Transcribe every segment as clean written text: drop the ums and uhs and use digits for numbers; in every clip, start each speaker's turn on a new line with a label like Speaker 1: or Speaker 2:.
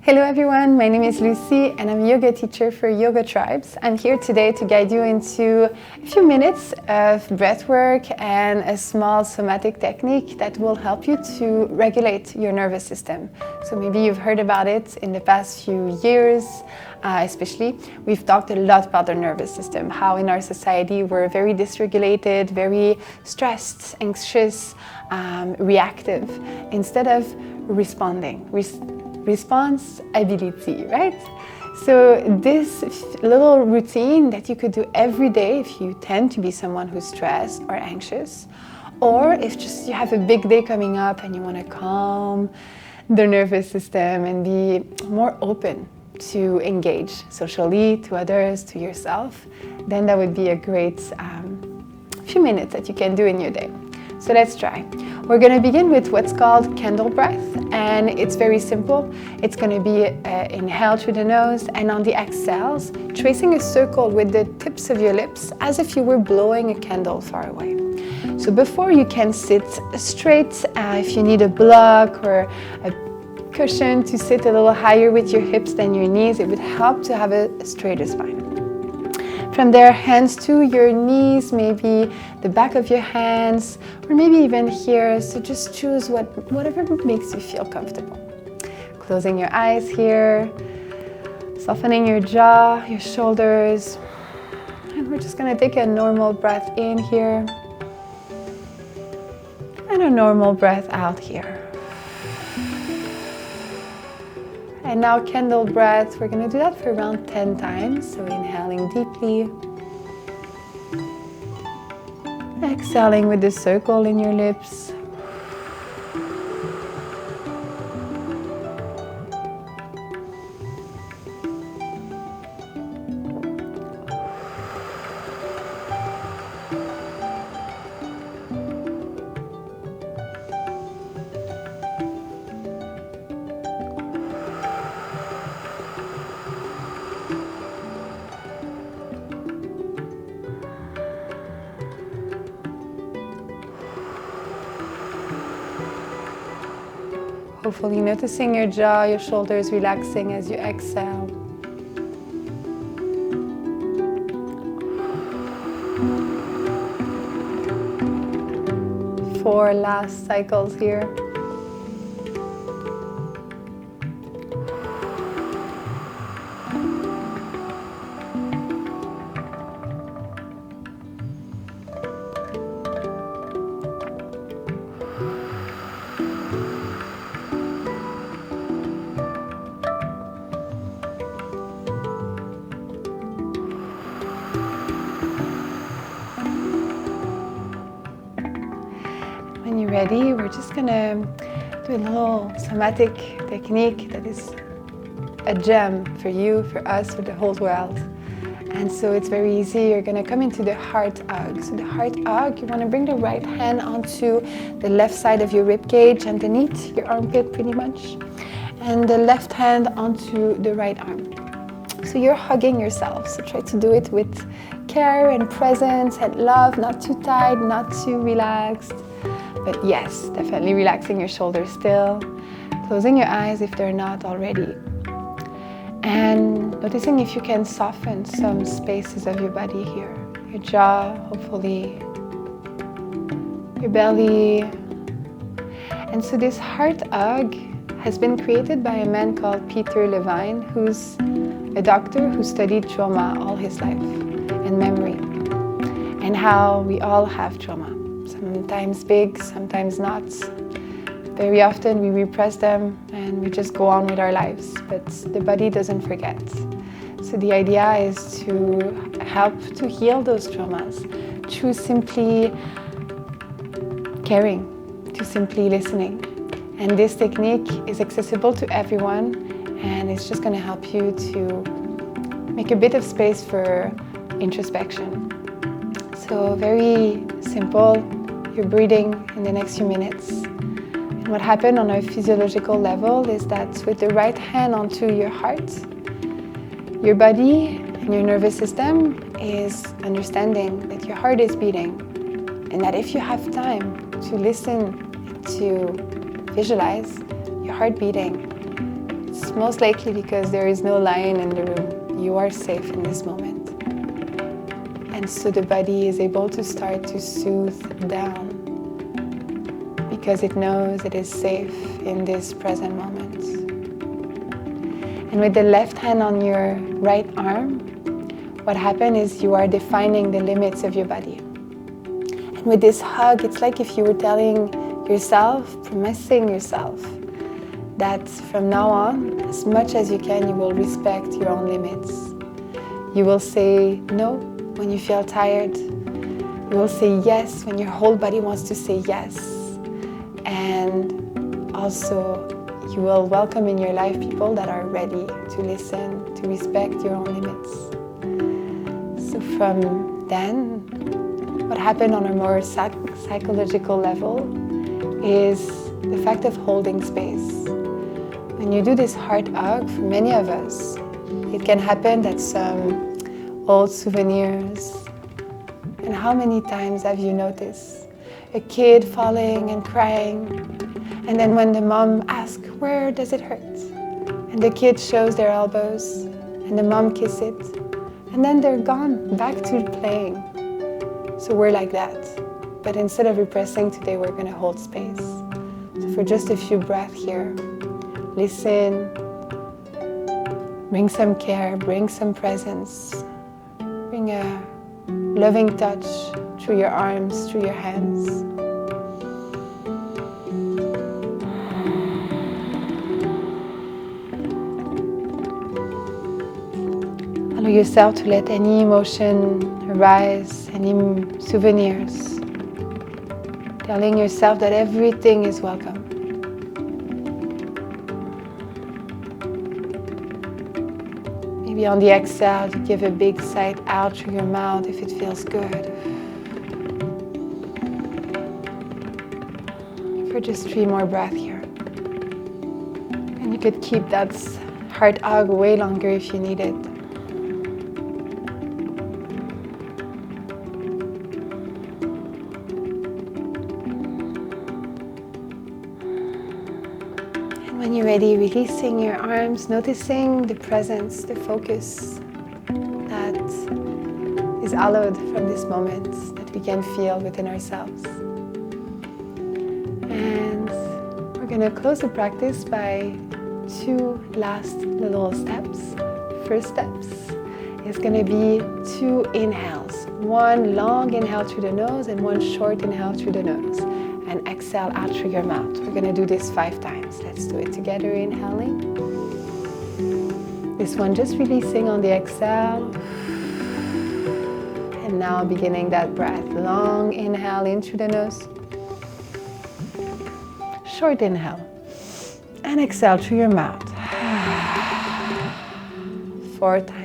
Speaker 1: Hello everyone, my name is Lucy and I'm a yoga teacher for Yoga Tribes. I'm here today to guide you into a few minutes of breath work and a small somatic technique that will help you to regulate your nervous system. So maybe you've heard about it in the past few years, especially. We've talked a lot about the nervous system, how in our society we're very dysregulated, very stressed, anxious, reactive, instead of responding. Response ability, right? So this little routine that you could do every day if you tend to be someone who's stressed or anxious, or if just you have a big day coming up and you want to calm the nervous system and be more open to engage socially, to others, to yourself, then that would be a great few minutes that you can do in your day. So let's try. We're going to begin with what's called candle breath, and it's very simple. It's going to be inhale through the nose, and on the exhales, tracing a circle with the tips of your lips as if you were blowing a candle far away. So before you can sit straight, if you need a block or a cushion to sit a little higher with your hips than your knees, it would help to have a straighter spine. From there, hands to your knees, maybe the back of your hands, or maybe even here. So just choose whatever makes you feel comfortable. Closing your eyes here, softening your jaw, your shoulders. And we're just going to take a normal breath in here and a normal breath out here. And now candle breath, we're going to do that for around 10 times. So inhaling deeply. Exhaling with the circle in your lips. Hopefully noticing your jaw, your shoulders relaxing as you exhale. 4 last cycles here. When you're ready, we're just gonna do a little somatic technique that is a gem for you, for us, for the whole world. And so it's very easy. You're gonna come into the heart hug. So the heart hug, you wanna bring the right hand onto the left side of your rib cage, underneath your armpit pretty much, and the left hand onto the right arm. So you're hugging yourself. So try to do it with care and presence and love, not too tight, not too relaxed. But yes, definitely relaxing your shoulders still, closing your eyes if they're not already. And noticing if you can soften some spaces of your body here. Your jaw, hopefully, your belly. And so this heart hug has been created by a man called Peter Levine, who's a doctor who studied trauma all his life and memory, and how we all have trauma. Sometimes big, sometimes not. Very often we repress them and we just go on with our lives, but the body doesn't forget. So the idea is to help to heal those traumas through simply caring, to simply listening. And this technique is accessible to everyone, and it's just going to help you to make a bit of space for introspection. So very simple. You're breathing in the next few minutes. And what happened on a physiological level is that with the right hand onto your heart, your body and your nervous system is understanding that your heart is beating, and that if you have time to listen, to visualize your heart beating, It's most likely because there is no lion in the room. You are safe in this moment. And so the body is able to start to soothe down because it knows it is safe in this present moment. And with the left hand on your right arm, what happened is you are defining the limits of your body. And with this hug, it's like if you were telling yourself, promising yourself, that from now on, as much as you can, you will respect your own limits. You will say no when you feel tired. You will say yes when your whole body wants to say yes. And also, you will welcome in your life people that are ready to listen, to respect your own limits. So from then, what happened on a more psychological level is the fact of holding space. When you do this heart hug, for many of us, it can happen that some old souvenirs. And how many times have you noticed a kid falling and crying, and then when the mom asks, where does it hurt? And the kid shows their elbows, and the mom kisses it, and then they're gone, back to playing. So we're like that. But instead of repressing today, we're going to hold space. So for just a few breaths here, listen, bring some care, bring some presence, bring a loving touch through your arms, through your hands. Allow yourself to let any emotion arise, any souvenirs, telling yourself that everything is welcome. Maybe on the exhale, you give a big sigh out through your mouth if it feels good. For just 3 more breaths here. And you could keep that heart hug way longer if you need it. When you're ready, releasing your arms, noticing the presence, the focus that is allowed from this moment that we can feel within ourselves. And we're going to close the practice by 2 last little steps. First steps is going to be 2 inhales. 1 long inhale through the nose and 1 short inhale through the nose. And exhale out through your mouth. We're going to do this 5 times. Let's do it together, inhaling. This one just releasing on the exhale. And now beginning that breath. Long inhale in through the nose. Short inhale. And exhale through your mouth. 4 times.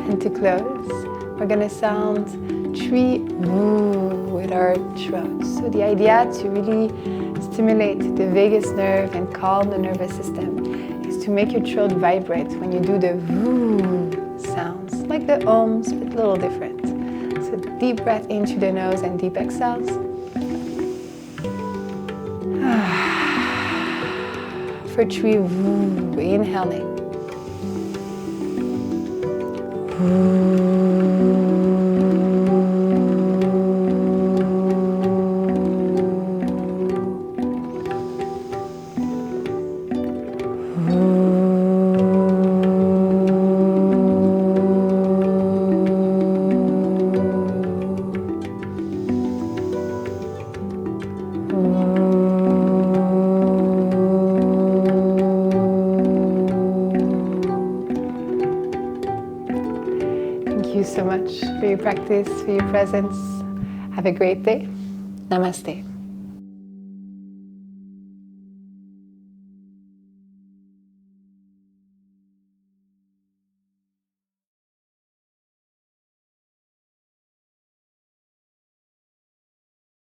Speaker 1: And to close, we're going to sound 3 woo with our throat. So the idea to really stimulate the vagus nerve and calm the nervous system is to make your throat vibrate when you do the woo sounds, like the ohms, but a little different. So deep breath in through the nose and deep exhales. For 3 woo, inhaling. Thank you so much for your practice, for your presence. Have a great day. Namaste.